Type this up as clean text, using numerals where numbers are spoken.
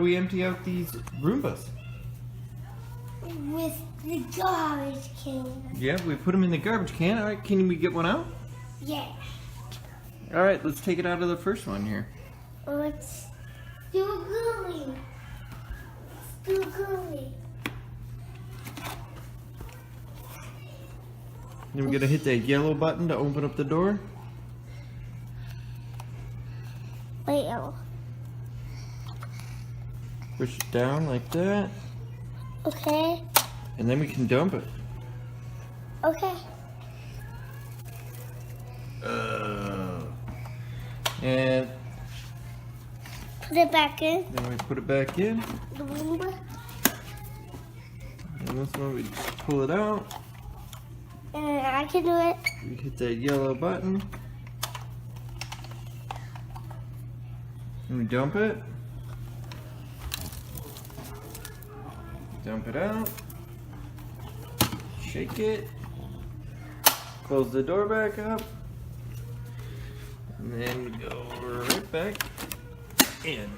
we empty out these Roombas? With the garbage can. Yeah, we put them in the garbage can. All right, can we get one out? Yeah. All right, let's take it out of the first one here. Let's do gooey. Let's do gooey. Then we're gonna hit that yellow button to open up the door. Wait, oh. Push it down like that. Okay. And then we can dump it. Okay. And Put it back in. then we put it back in. The Roomba. And this one we pull it out. And I can do it. We hit that yellow button. And we dump it. Dump it out. Shake it. Close the door back up. And then we go right back in.